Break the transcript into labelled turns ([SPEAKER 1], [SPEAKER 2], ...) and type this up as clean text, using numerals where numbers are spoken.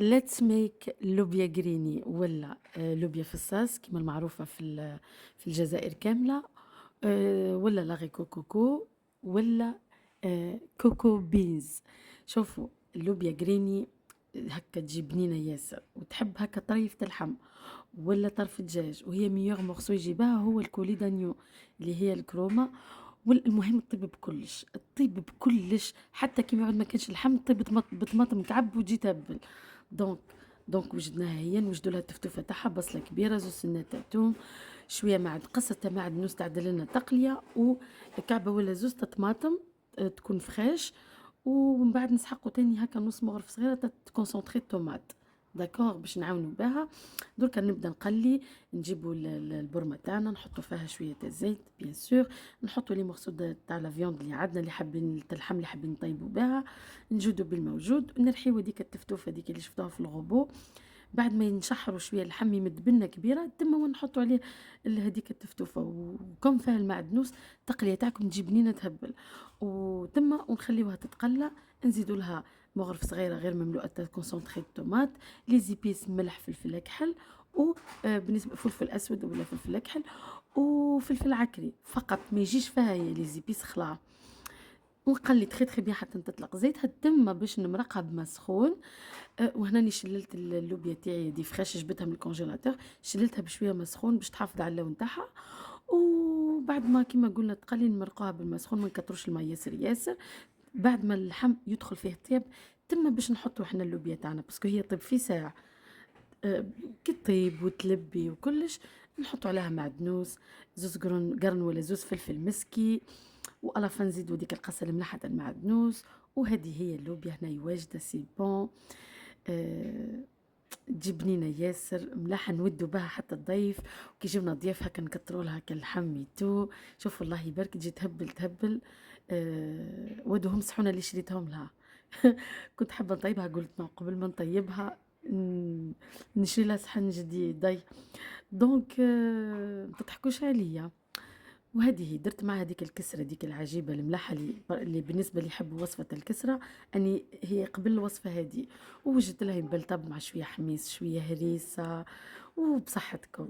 [SPEAKER 1] let's make لوبيا جريني ولا لوبيا فصاص كما المعروفة في الجزائر كاملة، ولا لاغي كوكوكو، ولا كوكو بينز. شوفوا، اللوبيا جريني هكا تجي بنينة ياسر وتحب هكا طريفة اللحم ولا طرف دجاج، وهي ميور مورسو يجيبها هو الكولي دانيو اللي هي الكرومة. والمهم الطيب بكلش، الطيب بكلش، حتى كيما يعود ما كانش اللحم الطيب بطماطم مكعب وتجي تبل. دونك دونك وجدناها هي، نوجدوا لها التفتوفه تاعها، بصله كبيره، زوز سنات تاع توم، شويه قصه تاع معدنوس تعدل لنا تقليه، وكعبه ولا زوز تاع طماطم تكون فريش. ومن بعد نسحقوا تاني هكا نص مغرف صغيره تكونسونطري الطوماط، داكوغ، باش نعاونوا بها. دركا نبدا نقلي، نجيبوا البرمه تاعنا، نحطوا فيها شويه تاع زيت بيان سور، نحطوا لي مقصود تاع لا فيوند اللي عندنا، اللي حابين تاع اللحم اللي حابين نطيبوا بها، نجودوا بالموجود، نرحيوا هذيك التفتوفه هذيك اللي شفتوها في الغوبو. بعد ما ينشحروا شويه اللحم يمد بنه كبيره تما، ونحطوا عليه هذيك التفتوفه، وكم فيها المعدنوس التقليه تاعكم تجي بنينه تهبل. وتما ونخليوها تتقلى، نزيدوا لها مغرف صغيره غير مملوءه تاع كونسونطري الطوماط، لي زيبيس، ملح، فلفل كحل، وبالنسبه فلفل اسود ولا فلفل كحل، وفلفل عكري فقط، ما يجيش فيها لي زيبيس خلاص. ونقلي تخي بيان حتى تطلق زيتها تما باش نمرقها بما سخون. وهنا ني شللت اللوبيا تاعي دي فريش، جبتها من الكونجيلاتور، شللتها بشويه مسخون باش تحافظ على اللون تاعها. وبعد ما كيما قلنا تقلي نمرقوها بالماء سخون، ما نكتروش الماء ياسر ياسر. بعد ما اللحم يدخل فيه الطيب تما باش نحطوا احنا اللوبيا تاعنا، باسكو هي طيب في ساعه. كي طيب وتلبي وكلش، نحطوا عليها معدنوس، زوز قرن ولا زوز فلفل مسكي، والافا نزيدوا ديك القصه الملحه تاع المعدنوس. وهذه هي اللوبيا هنا واجده سي بون. آه، تجي بنينه ياسر ملاحه، نودوا بها حتى الضيف، وكي جبنا ضياف هكا نكتروا لها كاللحم ميتو. شوف الله يبارك، تجي تهبل تهبل. ودهم صحونه اللي شريتهم لها. كنت حابه نطيبها، قلت نو قبل ما نطيبها نشري لها صحن جديد دونك ما تضحكوش عليا. وهذه درت مع هذيك الكسرة ديك العجيبة الملاحة اللي بالنسبة لي يحبوا وصفة الكسرة، أني هي قبل الوصفة هذه، ووجدت لها بلطب مع شوية حميص شوية هريسة، وبصحتكم.